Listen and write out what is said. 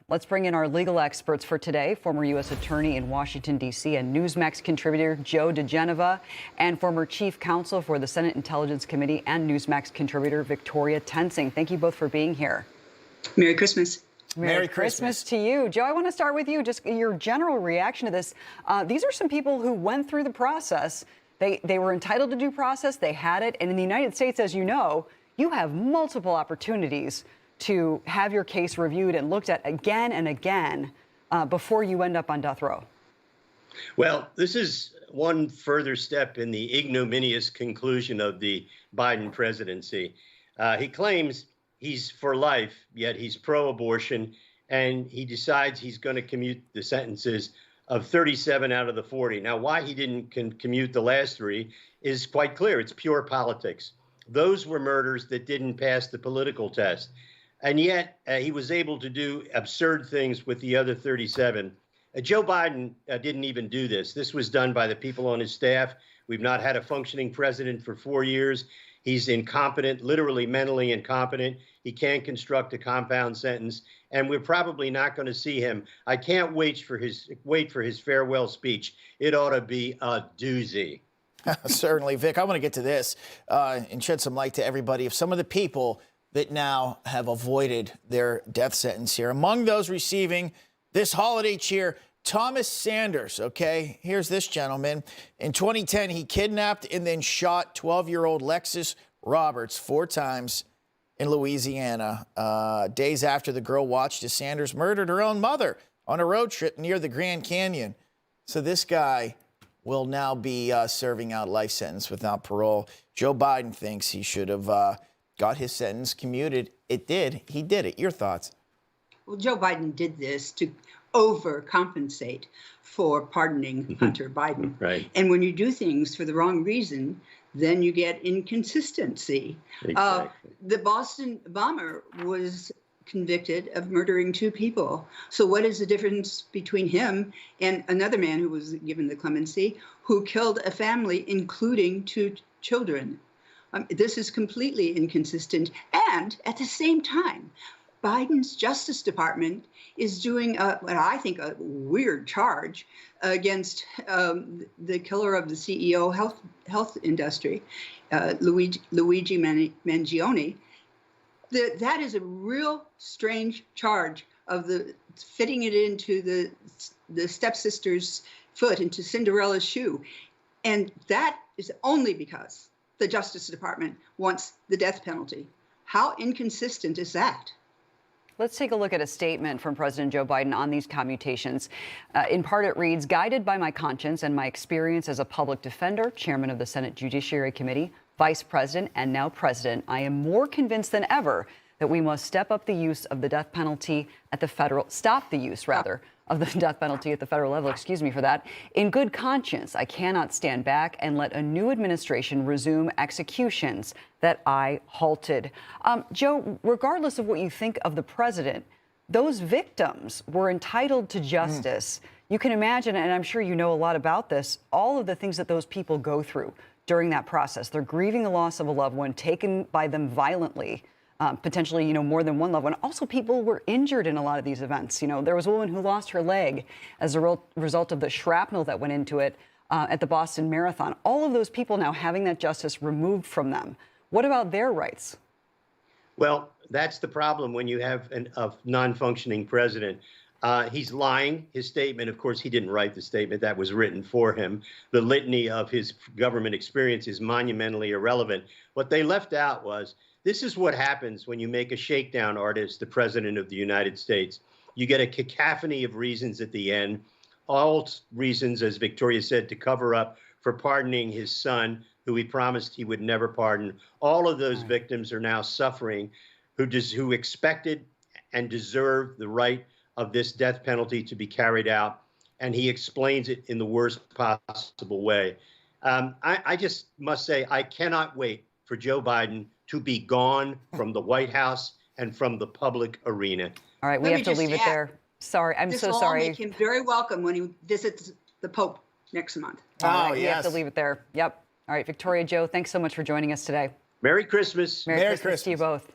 Let's bring in our legal experts for today, former U.S. Attorney in Washington, D.C. and Newsmax contributor Joe diGenova, and former Chief Counsel for the Senate Intelligence Committee and Newsmax contributor Victoria Toensing. Thank you both for being here. Merry Christmas. Merry Christmas to you. Joe, I want to start with you, just your general reaction to this. These are some people who went through the process. They were entitled to due process. They had it. And in the United States, as you know, you have multiple opportunities to have your case reviewed and looked at again and again before you end up on death row. Well, this is one further step in the ignominious conclusion of the Biden presidency. He claims he's for life, yet he's pro-abortion, and he decides he's going to commute the sentences of 37 out of the 40. Now, why he didn't commute the last 3 is quite clear. It's pure politics. Those were murders that didn't pass the political test. And yet he was able to do absurd things with the other 37. Joe Biden didn't even do this. This was done by the people on his staff. We've not had a functioning president for 4 years. He's incompetent, literally mentally incompetent. He can't construct a compound sentence, and we're probably not going to see him. I can't wait for his farewell speech. It ought to be a doozy. Certainly, Vic. I want to get to this and shed some light to everybody of some of the people that now have avoided their death sentence here. Among those receiving this holiday cheer, Thomas Sanders, okay? Here's this gentleman. In 2010, he kidnapped and then shot 12-year-old Lexus Roberts 4 times in Louisiana. Days after the girl watched as Sanders murdered her own mother on a road trip near the Grand Canyon. So this guy will now be serving out life sentence without parole. Joe Biden thinks he should have got his sentence commuted. It did. He did it. Your thoughts? Well, Joe Biden did this to overcompensate for pardoning Hunter Biden. Right. And when you do things for the wrong reason, then you get inconsistency. Exactly. The Boston bomber was convicted of murdering 2 people. So what is the difference between him and another man who was given the clemency, who killed a family, including 2 children? This is completely inconsistent. And at the same time, Biden's Justice Department is doing what I think a weird charge against the killer of the CEO health industry, Luigi Mangione. That is a real strange charge of fitting it into the stepsister's foot, into Cinderella's shoe. And that is only because the Justice Department wants the death penalty. How inconsistent is that? Let's take a look at a statement from President Joe Biden on these commutations. In part, it reads, "Guided by my conscience and my experience as a public defender, chairman of the Senate Judiciary Committee, vice president, and now president, I am more convinced than ever that we must step up the use of the death penalty at the stop the use, rather, of the death penalty at the federal level, excuse me for that. In good conscience, I cannot stand back and let a new administration resume executions that I halted." Joe, regardless of what you think of the president, those victims were entitled to justice. You can imagine, and I'm sure you know a lot about this, all of the things that those people go through during that process. They're grieving the loss of a loved one taken by them violently. Potentially, more than one loved one. Also, people were injured in a lot of these events. There was a woman who lost her leg as a result of the shrapnel that went into it at the Boston Marathon. All of those people now having that justice removed from them. What about their rights? Well, that's the problem when you have a non-functioning president. He's lying. His statement, of course, he didn't write the statement. That was written for him. The litany of his government experience is monumentally irrelevant. What they left out was, this is what happens when you make a shakedown artist the president of the United States. You get a cacophony of reasons at the end, all reasons, as Victoria said, to cover up for pardoning his son, who he promised he would never pardon. All of those victims are now suffering, who expected and deserve the right of this death penalty to be carried out. And he explains it in the worst possible way. I just must say, I cannot wait for Joe Biden to be gone from the White House and from the public arena. All right, we have to leave it there. Sorry, I'm so sorry. This will make him very welcome when he visits the Pope next month. Oh, yes. We have to leave it there. Yep. All right, Victoria, Joe, thanks so much for joining us today. Merry Christmas. Merry Christmas to you both.